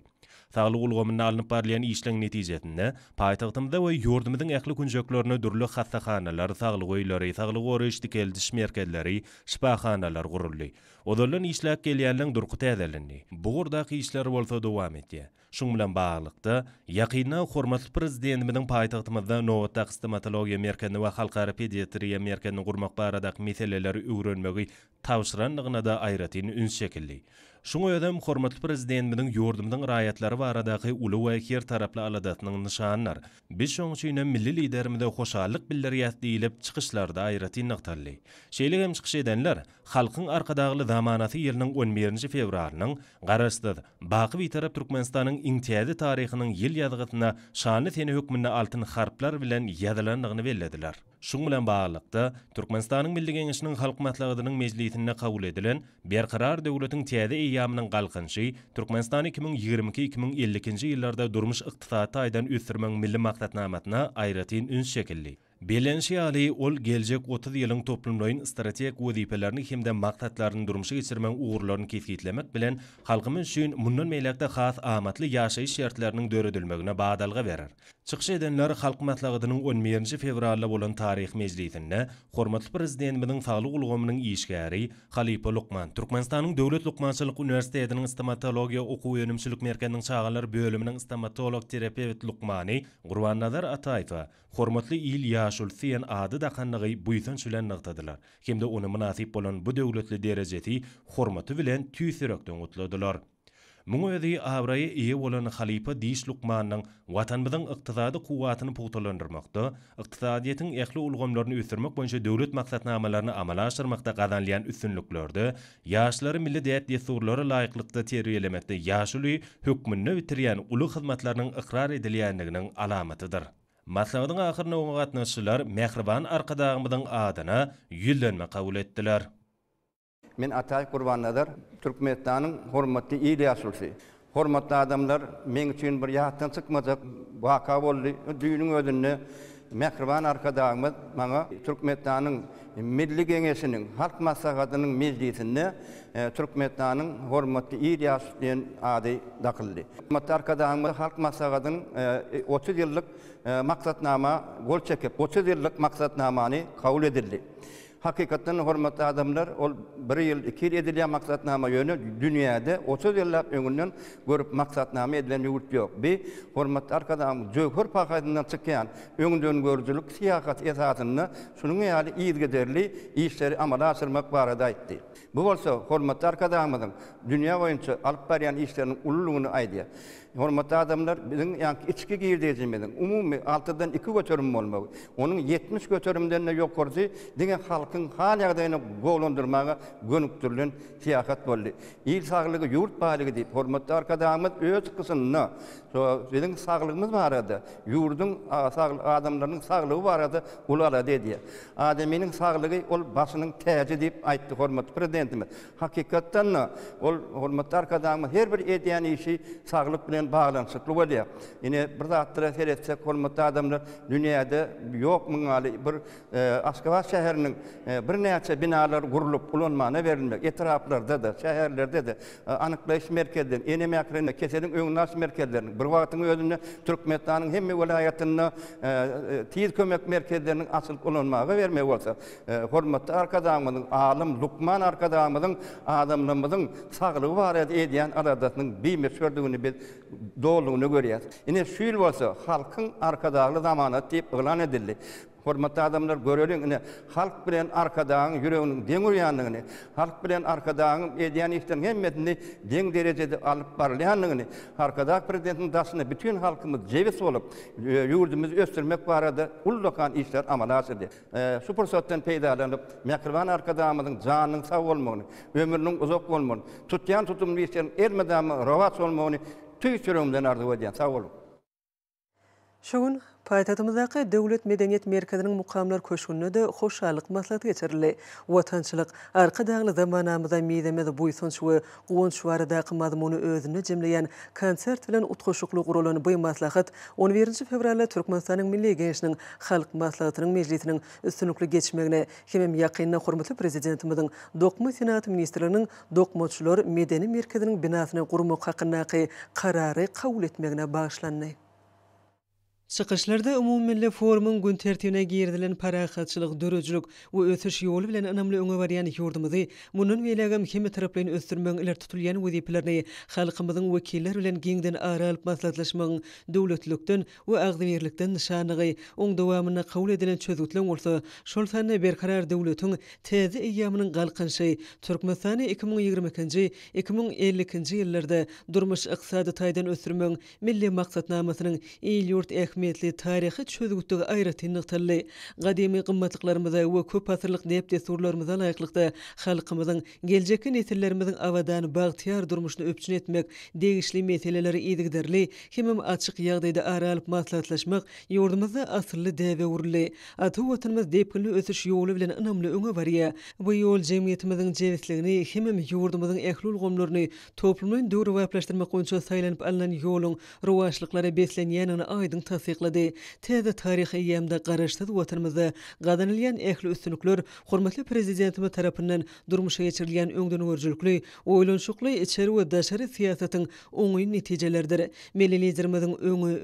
Saglyk ulgamyny alınıp barlayan işleň netijesinde paýtagtymyzda we ýurdumyzyň ähli künjeklerini dürli hassahanalar, saglyk öýleri, saglyk goraýşdy keldiş merkezleri, şipaxanalar guruldy. Odalan işläp gelýänleň durky täzelendi. Bu gurdaky işler bolsa dowam etdi. Şuň bilen baglykda ýakyna hormatly prezidentimiň paýtagtymyzda Nowotaq stomatologiýa merkezini we halkara pediatriýa merkezini gurmak baradaky meseleleri öwrenmegi tawşyranlygyna da aýratyn üns çekildi. Şuňa ödem hormatly prezidentimiň ýurdumyň raýatlary baradaky uly we her taraply aladatynyň nişanlar. Biz şoň üçin milli liderimizde hoşallyk bildirýär diýilip çykyşlarda aýratyn nyktaly. Şeýle hem çykyş edenler halkyň arkadagy zamanasy ýylynyň 11-nji fevralynyň garaşdyr baky bir tarap Türkmenistanyň iňtiýazy taryhynyň ýyl ýazgysyna şanly sene hökmünde altyn harplar bilen ýazylandygyny bellediler. Şuň bilen baglykda Türkmenistanyň Milli Geňeşiniň halk maslahatynyň mejlisinde kabul edilen berkarar döwletiň täze eýamynyň galkynşy Türkmenistan 2022-2052-nji ýyllarda durmuş ykdysaty aýdan ösürmeň milli maksatnamasyna aýratyn üns çekildi. Belenşi ýaly ol geljek 30 ýylyň toplumlaryň strategik wezipelerini hemde maksatlaryny durmuşa geçirmeň ugurlaryny kesgitlemek bilen halkymyz üçin mundan meýlekde has amatly ýaşaýyş şertleriniň döredilmegine badalga berer. Çykyş edenler halk maslahatynyň 11-nji fevralda bolan taryh mejlisinde hormatly prezidentimiň saglyk ulgamynyň işgäri Halipa Lukman, Türkmenistanyň Döwlet Lukmançylyk Uniwersitetiniň stomatologiýa okuw ýönelimçilik merkeziniň çağalar bölüminiň stomatolog terapewt Lukmany, Gurban-Nazar Ataýew, hormatly il ýaşul siýen ady dakanlygy buýsan sülen nyktadylar. Hemde ony münasip bolan bu döwletli derejeti hormaty bilen tüýsürekden gutladylar. Muňa özi abraýy eýe bolan Halipa Diş Lukmanyň watanymyzyň ykdysady kuwatyny puhtalandyrmakda, ykdysadyýetin ähli ulgamlaryny ösürmek boýunça döwlet maksatnamalaryny amala aşyrmakda gazanlayan üstünliklerde, ýaşlary milli däýet desurlary laýyklykda terbiýelemekde ýaşuly hökmünde bitirýän uly hyzmatlarynyň ikrar edilýändiginiň alamatydyr. Maslahatyň ahyrynda oňa gatnaşyjylar Mehriban arkadagymyzyň adyna ýyllenme kabul etdiler. Men Ataýew Gurban-Nazar, Türkmenistanyň hormatly il ýaşulsy. Hormatly adamlar, men üçin bir ýatdan çykmajak waka boldy. Düýnüň özünde Mehriban arkadagymyz maňa Türkmenistanyň Milli Geňeşiniň halk maslahatynyň mejlisinde Türkmenistanyň hormatly il ýaşulsyň ady dakyldy. Hormatly arkadagymyz halk maslahatynyň 30 ýyllyk maksatnama gol çekip 30 ýyllyk maksatnamany kabul edildi. Hakikaten hormatly adamlar, ol 1 ýyl 2 ýyl edilýän maksatnama ýöne dünýäde 30 ýyllap öňünden görüp maksatnama edilen ýurt ýok. Bi hormatly arkadaşlar jöhür pakatyndan çykýan öňünden görüjülik siýasat esasyny şunuň ýaly ýyzgederli işleri amala aşyrmak barada aýtdy. Bu bolsa hormatly arkadaşlarymyň dünýä boýunça alyp barýan işleriniň ululugyny aýdýar. Hormatly adamlar, biziň ýa-ni içki girdejimizin umumy 6dan 2 götürüm bolmagy, onuň 70 götürümden ýokardy diňe halkyň hal ýagdaýyny gowlandyrmaga gönükdirilen siýasat boldy. İl saglygy, ýurt baýlygy diýip hormatly arkadaşlarymyz öz kysyny, so biziň saglygymyz barada, ýurdun adamlarynyň saglygy barada ulara diýdi. Adamynyň saglygy ol başynyň täji diýip aýtdy hormatly prezidentimiz. Hakykatdan ol hormatly arkadaşlarymyz her bir edýän işi saglyk bilen bağlanşykly bolýar. Ine bir zatlara seretsek hormatly adamlar dünýäde ýok müňaly bir Aşgabat şäheriniň bir näçe binalar gurulup ulanmana berilmek. Etraplarda da, şäherlerde de anyklaýyş merkezleri, enemäklerinde keseliň öňünaş merkezlerini, bir wagtyň özünde Türkmenistanyň hemme welaýatyna tiýiz kömek merkezleriniň açylyp ulanmaga bermek bolsa, hormatly arkadaşlarymyň, alim Lukman arkadaşlarymyň adamlarymyň saglygy barada edýän aradatynyň bir meşguldigini biz doğuluğunu görýär. Ine şüýl bolsa halkyň arkadagly zamanat diýip ılan edildi. Hormatly adamlar göreliň, ine halk bilen arkadagyň ýüreginiň deň urýanlygyny, halk bilen arkadagyň edýän işden hemmetini deň derejede alyp barýanlygyny, arkadag prezidentiň daşyna bütün halkymyz jebes bolup, ýurdumyzy ösdürmek barada ullukan işler amala asyrdy. Şu pursatdan peýdalanyp, Mehriban arkadagymyzyň janynyň sag bolmagyny, ömrüniň uzak bolmagyny, tutýan tutumly işlerin ermedämi rawat bolmagyny tüýsürümden arzuw edýän. Sag bolun. Şoň Paytahtymyzdaky Döwlet Medeniýet Merkeziniň mukamlar köşgünde de hoşallyk maslahaty geçirildi. Watançylyk arkadagly zamanamyzda meýdemede buýsunç we gowunç baradaky mazmuny özüne jemleýän konsert bilen utgaşykly guralan bu maslahat 11 fevralda Türkmenistanyň Milli Geňişiniň halk maslahatynyň mejlisiniň üstünlikli geçmegine hem ýakynda hormatly prezidentimiziň dokma senat ministrliginiň dokmaçylar medeni merkeziniň binasyny gurmak hakyndaky karary kabul etmegine bagşlandy. Çıkışlarda umumilli forumun gün tertibine girdilen parahatçılık, döröjülük ve ötüş yolu bilen anamly öňe barýan ýurdumyzy munun welagam hemme taraplaryň ösdürmegiň iler tutulýan wezipelerini halkymyzyň wekiller bilen giňden aralyp maslahatlaşmagyň döwletlikden we agzybirlikden nişanygy oň dowamyna kabul edilen çözgütlen bolsa, şol sany berkarar döwletiň täze eýamynyň galkynşy Türkmenistany 2022-2050 ýyllarda durmuş ykdysady taýdan ösdürmegiň milli maksatnamasynyň ýurt ähmiýetli taryhy çözgütdäki aýratyn nyktaly gadymy gymmatlyklarymy we köp asyrlyk dep desturlarymyza laýyklykda halkymyzyň geljeki nesillerimiziň awadan bagtyar durmuşyny öpçün etmek, degişli meseleleri ýedigderli hem açyk ýagdaýda aralyp maslahatlaşmak ýurdumyzda asyrly däwe urly. Aty watanymyz depkinli ösüş ýoly bilen anamly öňe barýar. Bu ýol jemgyýetimiziň jebesligini hem ýurdumyzyň ähli ulgamlaryny toplumyň döwri waplaşdyrmak boýunça saýlanyp alynan ýoluň rowaşlyklary beslenýänini aýdyň tasdiqlady. Täze taryhy ýamda garaşsyz watanymyzda gadanylýan ähli üstünlikler hormatly prezidentimiz tarapyndan durmuşa geçirilýän öňden örjülükli, oýlanşykly içeri we daşary siýasatyň oňy netijelerdir. Millililerimiziň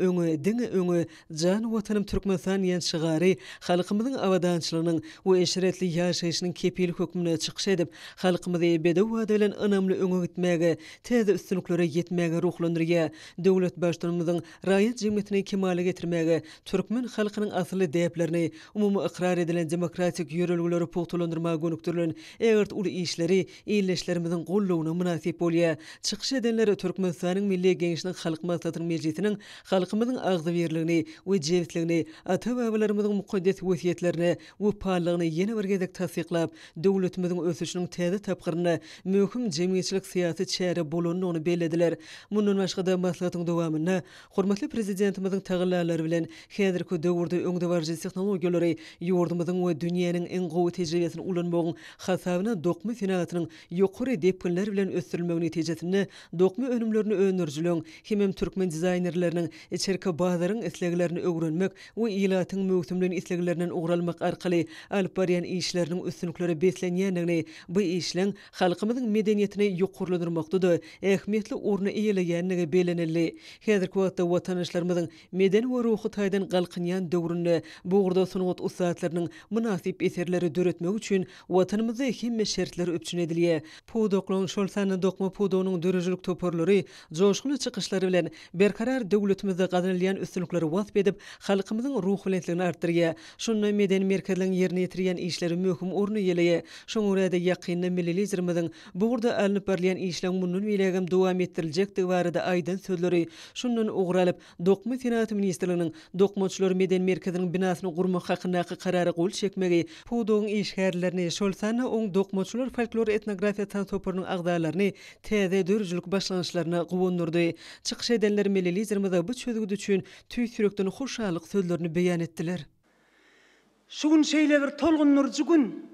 öňe diňe jan watanym Türkmenistan ýan şygary halkymyzyň awadançylygynyň we eşeretli ýaşaýyşynyň kepili hökmüne çykyş edip, halkymyzy bedew bilen anamly öňe gitmäge, täze üstünliklere ýetmäge ruhlandyrýar. Döwlet başdanymyzyň raýat jemgyýetini kemale getirmäge, türkmen halkynyň asly däplerini, umumy ikrar edilen demokratik ýörelgileri pogtulandyrmaga gönükdirilen egert uly işleri, ýyleşlerimiziň gollawyna münasip bolýar. Çykyş edenler Türkmenistanyň Milli Geňişiniň halk maslahatynyň mejlisiniň halkymyzyň agzybirligini we jebesligini, ata-babalarymyzyň mukaddes wesiýetlerini we parlagyny ýene bir gezek tasdiqlap, döwletimiziň ösüşiniň täze tapgyryna möhüm jemgyýetçilik syýasy çäre bolanyny ony belediler. Mundan başga da maslahatyň dowamyna hormatly prezidentimiziň taýdanlary bilen häzirki döwürde öňde barjy tehnologiýalary ýurdumyzyň we dünýäniň en gowy tejribesini ulanmagyň hasabyna dokma senatynyň ýokary depkinler bilen ösdürilmegi netijesinde dokma önümlerini öňürjülen hem türkmen dizaýnerleriniň içerki bazaryň isleglerini öwrenmek we ýylatyň möhümlerini isleglerinden ugralmak arkaly alyp barýan işleriniň üstünlikleri beslenýändigini, bu işleň halkymyzyň medeniýetini ýokurlandyrmakda da ähmiýetli orny eýeleýändigi belenildi. Häzirki wagtda watandaşlarymyzyň meden we ruhy taýdan galkynýan döwründe bugurda sunugat ustaatlarynyň münasip eserleri döretmek üçin watanymyzda hemme şertler öpçün edilýär. Pudoklaň şol sany dokma pudowynyň dörejlik toparlary, joşkulu çykyşlary bilen berkarar döwletimizde gadanylýan üstünlikleri wasp edip, halkymyzyň ruh bilenligini artdyrýar. Şonda meden merkezliň ýerine ýetirýän işleri möhüm orny ýeleýär. Şoň urada ýakynda millililerimiziň bugurda alynyp barýan işler munun welagam dowam ettiriljekdigi barada aýdan sözleri şundan ugralyp dokma senat ministrliginiň dokmaçylar meden merkeziniň binasyny gurmak hakyndaky karary gol çekmegi, pudowyň işgärlerini şol sany oň dokmaçylar folklor etnografiýa tansoporynyň agdalaryny täze dörjülük başlanýyşlaryna gowundyrdy. Çykyş edenler millililerimiz bu çözgüt üçin tüýsürekden hoşallyk sözlerini beýan etdiler. Şuň şeýle bir tolgun nurjy gün,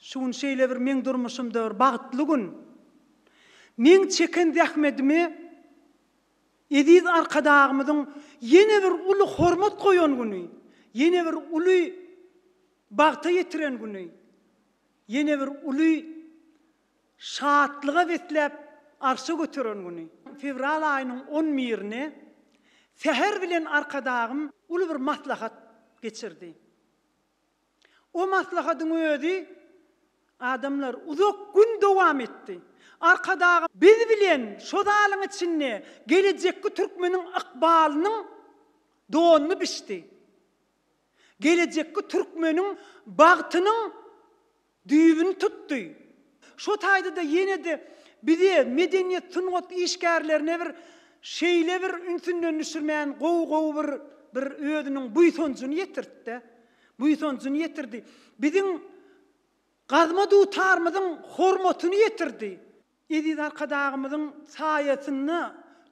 şuň şeýle bir meň durmuşymda bir bagtly gün, meň çeken zähmetimi ediz arkadagymyzyň ýene bir uly hormat goýan güni, ýene bir uly bagta ýetiren güni, ýene bir uly şatlyga betlep arşa götüren güni. Fevral aýynyň 11-ine seher bilen arkadagym uly bir maslahat geçirdi. O maslahatyň özi adamlar uzak gün dowam etdi. Arkadağı biz bilen şu dalın içinde gelecekki Türkmenin ıkbalının doğanını biçti. Gelecekki Türkmenin bağıtının düğümünü tuttu. Şu tayda da yine de bize medeniyet sungot işgärlerine bir şeyle bir ünsünden düşürmeyen gow bir ödünün buysoncunu yetirdi. Buysoncunu yetirdi. Bizim gazmadığı tarmızın hormatını yetirdi. Ediz arkadağımızın sayesini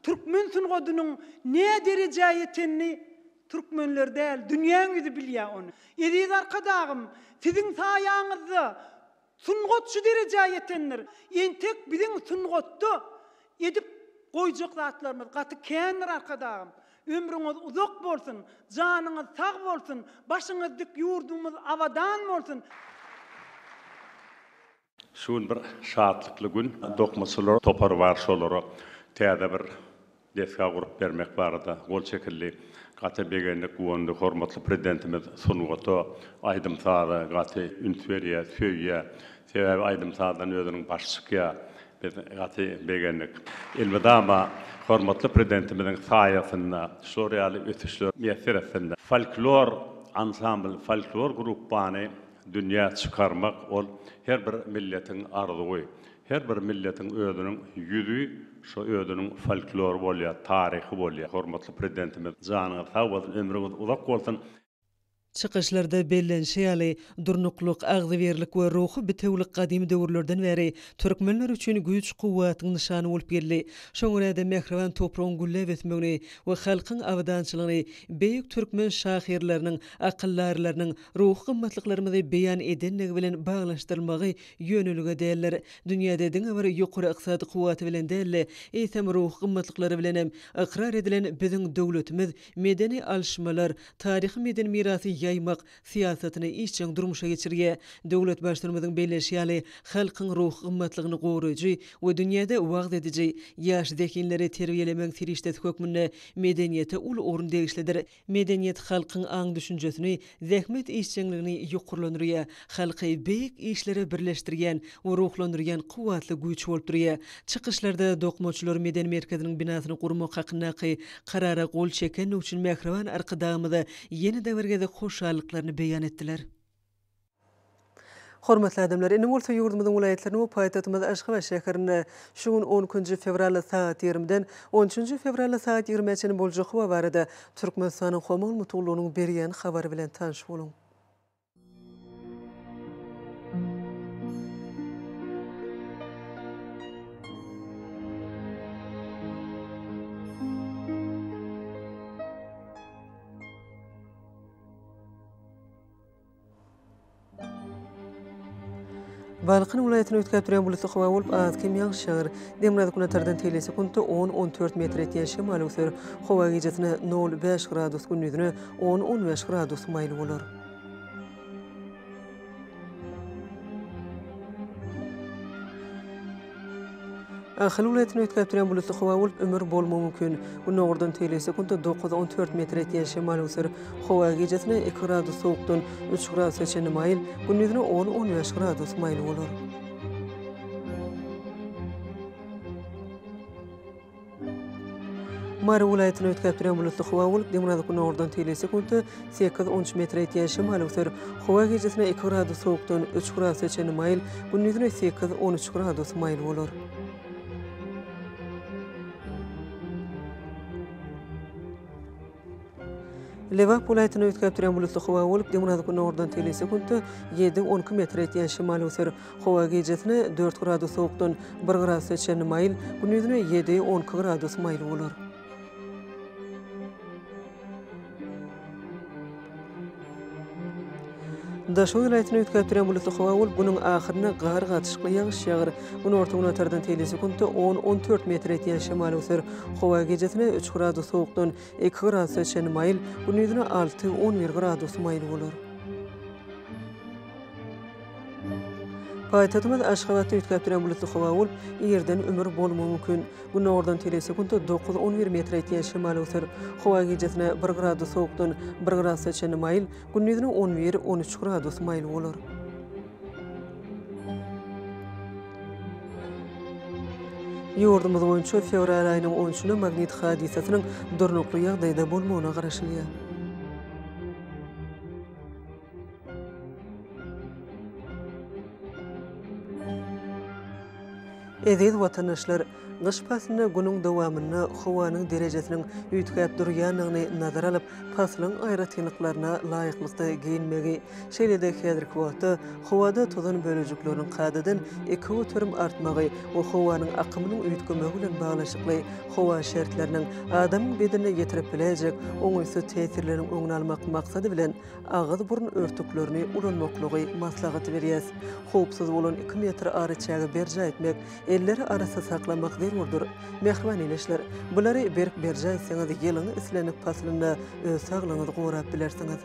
Türkmen sungodunun ne dereceye yetenini Türkmenler değil, dünyanın yüzü biliyor onu. Ediz arkadağım, sizin sayanızı sungotçu dereceye yetenler. Entek bizim sungottu edip koyacak zatlarımız. Katı kendir arkadağım. Ömrünüz uzak bolsun, canınız sağ bolsun, başınız dik yurdumuz avadan bolsun. Şun bir şatlıklı gün, dokmasylar topar var şolara täze bir deska gurup bermek barada, gol çekilli. Gata begenlik uwandy hormatly prezidentimiz sunugato aydym saada gata ünsveriye, söýýe, sebäbi aydym saadan özüniň başçyka biz gata begenlik. Elbetama hormatly prezidentimizin saýasyna, şoreali ötüşler meselesinde folklor ansambl, folklor grupany dünya çıkarmak ol her bir milletin arzuwy. Her bir milletin özüniň ýüzü, şu özüniň folklor bolýar, taryhy bolýar. Hormatly prezidentimiz janyňyz sag bolsun, ömrüňiz uzak bolsun. Çıkışlarda bellenşeýaly durnukluk, agzyberlik we ruhy bitewlik gadim döwürlerden beri türkmenler üçin güýç guwwatyň nişany bolup geldi. Şoňra-da mehriban topragyň güllep etmegini we halkyň awdançylygyny beýik türkmen şahyrlarynyň, akyllarlarynyň ruhy gymmatlyklaryny beýan edennigi bilen baglaşdyrmagy ýönelige däller. Dünýäde diňe bir ýokary ykdysady guwwaty bilen däl, eýsem ruhy gymmatlyklary bilen hem ikrar edilen biziň döwletimiz medeni alşmalar, taryhy meden mirasy ýaymak siýasatyny işçiň durmuşa geçirýär. Döwlet başlarymyzyň belleşýäli halkyň ruh gymmatlygyny goraýjy we dünýäde wagt edici ýaş zekinleri terbiýelemek tirişdet hökmünde medeniýete ul orun degişlidir. Medeniýet halkyň aň düşünjesini, zähmet işçiňligini ýokurlandyrýar, halky beýik işlere birleşdirýän we ruhlandyrýan guwwatly güýç bolup durýar. Çıkışlarda dokmaçylar meden merkeziniň binasyny gurmak hakyna karara gol çeken üçin mehriban arkadağymyza ýene-de bergede hoşallyklaryny beýan etdiler. Hormatly adamlar, indi bolsa ýurdumyzyň vilayetlerini we paýtagtymyz Aşgabat şäherinde şuň 10 fevral saat 20-den 13 fevral saat 20-çe boljak we barada Türkmenistanyň homal mutlugynyň berýän habary bilen tanış bolun. Balqın vilayetine ötkäp duran bulut howa bolup azkim ýagşar. Demrad kunatardan telesi kuntu 10-14 metr etýän şemal öser. Howa gijetine 0-5 gradus gündüzüne 10-15 gradus maýly bolar. Ahly vilayetine ötkäp duran bulut howa bolup ömür bolmagy mümkin. Günogurdan telesi kuntu 9-14 metr etýän şemal öser. Howa gijetine 2 gradus sowukdan 3 gradus geçen maýl, gündüzüne 10-15 gradus maýly bolar. Mara vilayetine ötkäp duran bulut howa bolup Demrad günogurdan telesi kuntu 8-13 metr etýän şemal öser. Howa gijetine 2 gradus sowukdan 3 gradus geçen maýl, gündüzüne 8-13 gradus maýly bolar. Lewap vilayetine ötkäp duran bulut howa bolup Demrad günogurdan telesi kuntu 7-12 metr etýän şemal öser. Howa gijetine 4 gradus sowukdan 1 gradus geçen maýl, gündüzüne 7-12 gradus maýly bolar. Daşo vilayetine ötkäp duran bulut howa bolup bunyň ahyryna gar gatyşykly ýağış ýagar. Buny ortagyna tardan telesi kuntu 10-14 metr etýän şemal öser. Howa gijetine 3 gradus sowukdan 2 gradus geçen maýl, gündüzüne 6-11 gradus maýly bolar. Paýtagtymyz Aşgabatda ötkäp duran bulut howa bolup ýerden ömür bolmagy mümkin. Günogurdan telesi kuntu 9-11 metr etýän şemal öser. Howa gijetine 1 gradus sowukdan 1 gradus geçen maýl, gündüzüne 11-13 gradus maýly bolar. Yurdumuz boýunça fevral aýynyň 13-nä magnit hadisasynyň durnukly ýagdaýda bolmagyna garaşylýar. Eziz vatandaşlar, Gyş pasyna günüň dowamyna howanyň derejesiniň üýtgäp durýanyny nazara alyp, paslyň aýratynlyklaryna laýyklykda giyinmegi, şeýle-de häzirki wagtda howada tozan bölejikleriniň kadadan 2 türüm artmagy we howanyň akymynyň üýtgemegi bilen baglaşykly howa şertleriniň adamyň bedenine ýetirip biljek oňaýsy tesirleriniň öňüni almak maksady bilen agyz burun örtüklerini ulanmaklygy maslahaty berýär. Howpsuz bolan 2 metr araçagy berja etmek, elleri arasy saklamak zerurdur. Mehriban eleşler, bulary berk berja etseňiz ýylyny islenip paslyna öz saglygyňyzy gorap bilersiňiz.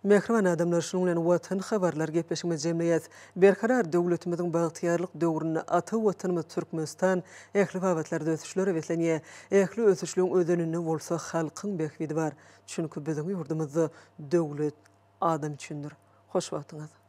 Mehriban adamlar şunuň bilen watan habarlar gepleşmez jemleýäs. Berkarar döwletimiziň bagtyarlyk döwrüne ata watanymyz Türkmenistan ähli babatlarda ösüşleri betlenýär. Ähli ösüşlüň ödenini bolsa halkyň bekbidi bar. Çünki biziň ýurdumyzda döwlet adam üçindir. Hoş wagtyňyz.